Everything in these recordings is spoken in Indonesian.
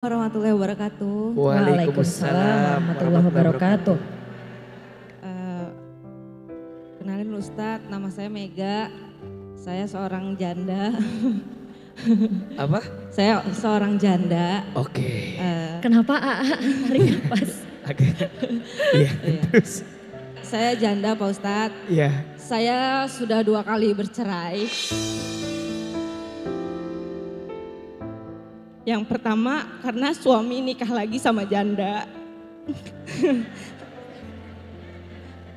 Warahmatullahi wabarakatuh. Waalaikumsalam warahmatullahi wabarakatuh. Eh, Kenalin Ustadz, nama saya Mega. Saya seorang janda. Apa? Saya seorang janda. Oke. Kenapa AA tarik nafas? Oke. Iya, Iya. terus. Saya janda Pak Ustadz. Iya. Saya sudah 2 kali bercerai. Yang pertama karena suami nikah lagi sama janda.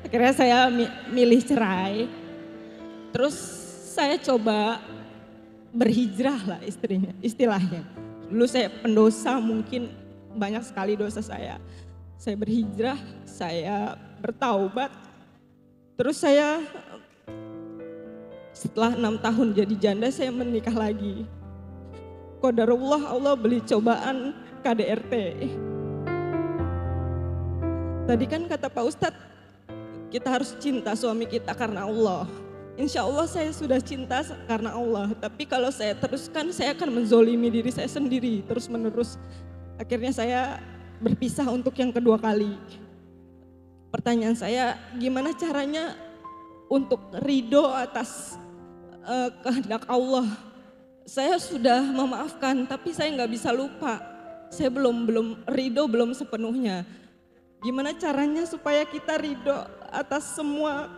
Akhirnya saya milih cerai. Terus saya coba berhijrah lah istilahnya. Dulu saya pendosa, mungkin banyak sekali dosa saya. Saya berhijrah, saya bertaubat. Terus saya setelah 6 tahun jadi janda saya menikah lagi. Qadarullah, Allah beli cobaan KDRT. Tadi kan kata Pak Ustadz, kita harus cinta suami kita karena Allah. Insya Allah saya sudah cinta karena Allah. Tapi kalau saya teruskan, saya akan menzolimi diri saya sendiri terus menerus. Akhirnya saya berpisah untuk yang kedua kali. Pertanyaan saya, gimana caranya untuk ridho atas kehendak Allah? Saya sudah memaafkan, tapi saya nggak bisa lupa. Saya belum ridho, belum sepenuhnya. Gimana caranya supaya kita ridho atas semua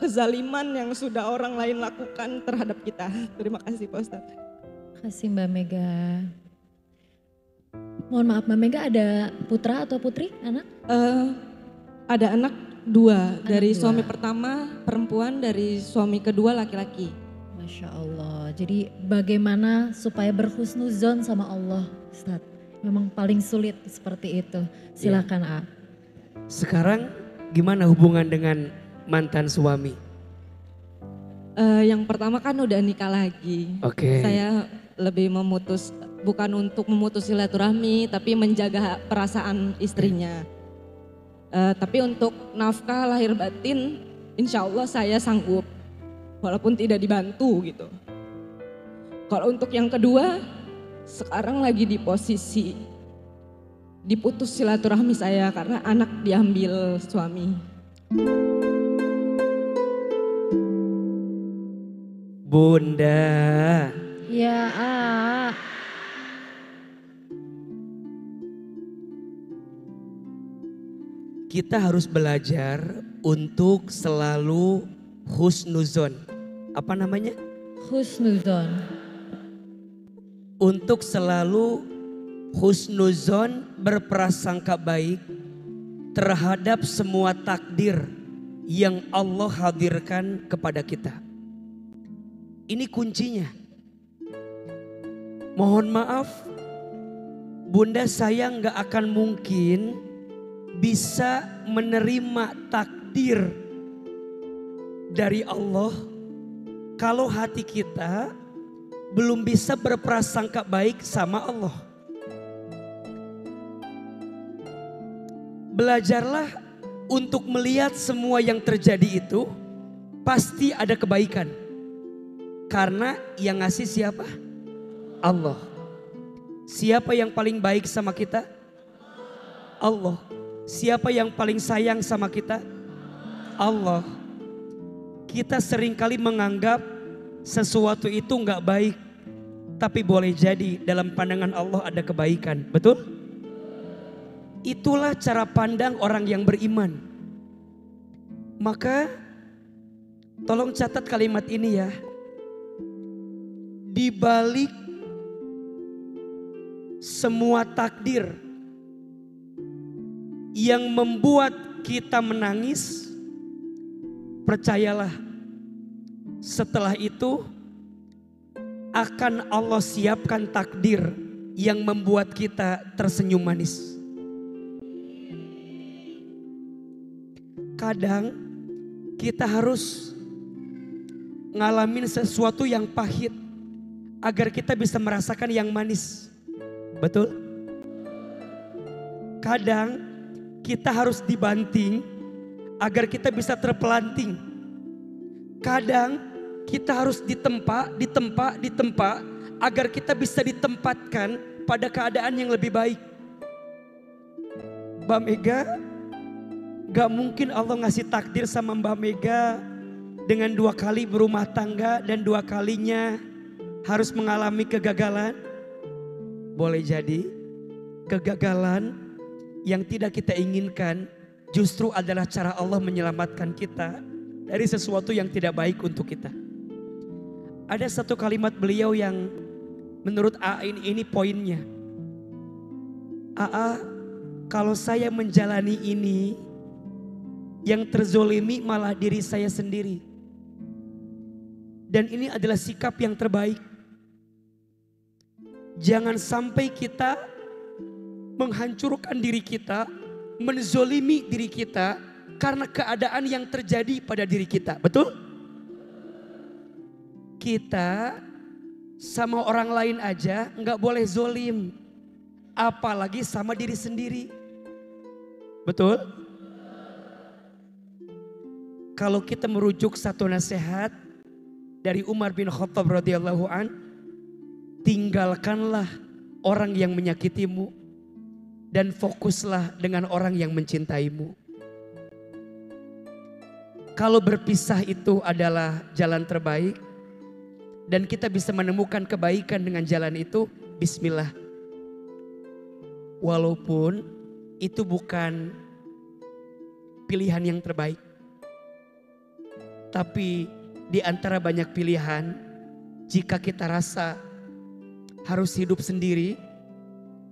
kezaliman yang sudah orang lain lakukan terhadap kita? Terima kasih Pak Ustadz. Terima kasih Mbak Mega. Mohon maaf Mbak Mega, ada putra atau putri anak? Ada anak 2, dari 2. suami pertama perempuan, dari suami kedua laki-laki. Masya Allah. Jadi bagaimana supaya berhusnuzon sama Allah, Ustadz? Memang paling sulit seperti itu. Silakan A. Sekarang gimana hubungan dengan mantan suami? Yang pertama kan udah nikah lagi. Oke. Saya lebih bukan untuk memutus silaturahmi, tapi menjaga perasaan istrinya. Tapi untuk nafkah lahir batin, insya Allah saya sanggup. Walaupun tidak dibantu gitu. Kalau untuk yang kedua, sekarang lagi di posisi diputus silaturahmi saya karena anak diambil suami. Bunda. Ya A. Kita harus belajar untuk selalu husnuzon. Apa namanya? Husnuzon. Untuk selalu husnuzon, berprasangka baik terhadap semua takdir yang Allah hadirkan kepada kita. Ini kuncinya. Mohon maaf, Bunda saya nggak akan mungkin bisa menerima takdir dari Allah kalau hati kita belum bisa berprasangka baik sama Allah. Belajarlah untuk melihat semua yang terjadi itu pasti ada kebaikan. Karena yang ngasih siapa? Allah. Siapa yang paling baik sama kita? Allah. Siapa yang paling sayang sama kita? Allah. Kita seringkali menganggap sesuatu itu nggak baik, tapi boleh jadi dalam pandangan Allah ada kebaikan, betul? Itulah cara pandang orang yang beriman. Maka tolong catat kalimat ini ya. Di balik semua takdir yang membuat kita menangis, percayalah, setelah itu akan Allah siapkan takdir yang membuat kita tersenyum manis. Kadang kita harus ngalamin sesuatu yang pahit agar kita bisa merasakan yang manis. Betul? Kadang kita harus dibanting agar kita bisa terpelanting. Kadang kita harus ditempa agar kita bisa ditempatkan pada keadaan yang lebih baik. Mbak Mega, gak mungkin Allah ngasih takdir sama Mbak Mega dengan 2 kali berumah tangga dan 2 kalinya harus mengalami kegagalan. Boleh jadi kegagalan yang tidak kita inginkan justru adalah cara Allah menyelamatkan kita dari sesuatu yang tidak baik untuk kita. Ada satu kalimat beliau yang menurut AA ini poinnya. AA, kalau saya menjalani ini, yang terzolimi malah diri saya sendiri. Dan ini adalah sikap yang terbaik. Jangan sampai kita menghancurkan diri kita, menzolimi diri kita karena keadaan yang terjadi pada diri kita. Betul? Kita sama orang lain aja nggak boleh zolim, apalagi sama diri sendiri. Betul? Kalau kita merujuk satu nasihat dari Umar bin Khattab radhiyallahu an, tinggalkanlah orang yang menyakitimu dan fokuslah dengan orang yang mencintaimu. Kalau berpisah itu adalah jalan terbaik dan kita bisa menemukan kebaikan dengan jalan itu, bismillah. Walaupun itu bukan pilihan yang terbaik. Tapi di antara banyak pilihan, jika kita rasa harus hidup sendiri,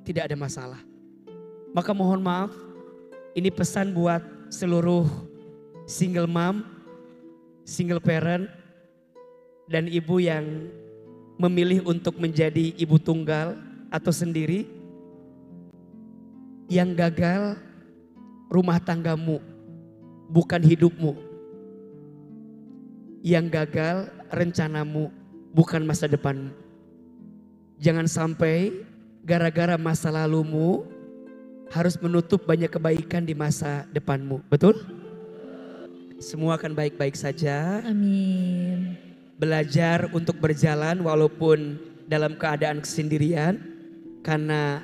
tidak ada masalah. Maka mohon maaf, ini pesan buat seluruh single mom, single parent, dan ibu yang memilih untuk menjadi ibu tunggal atau sendiri. Yang gagal rumah tanggamu, bukan hidupmu. Yang gagal rencanamu, bukan masa depanmu. Jangan sampai gara-gara masa lalumu harus menutup banyak kebaikan di masa depanmu. Betul? Semua akan baik-baik saja. Amin. Belajar untuk berjalan walaupun dalam keadaan kesendirian. Karena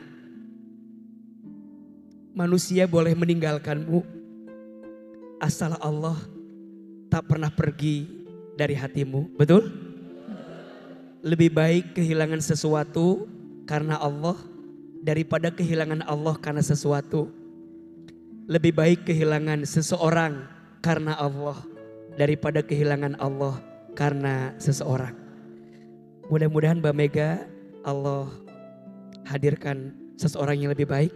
manusia boleh meninggalkanmu, asal Allah tak pernah pergi dari hatimu. Betul? Lebih baik kehilangan sesuatu karena Allah daripada kehilangan Allah karena sesuatu. Lebih baik kehilangan seseorang karena Allah daripada kehilangan Allah karena seseorang. Mudah-mudahan Mbak Mega Allah hadirkan seseorang yang lebih baik.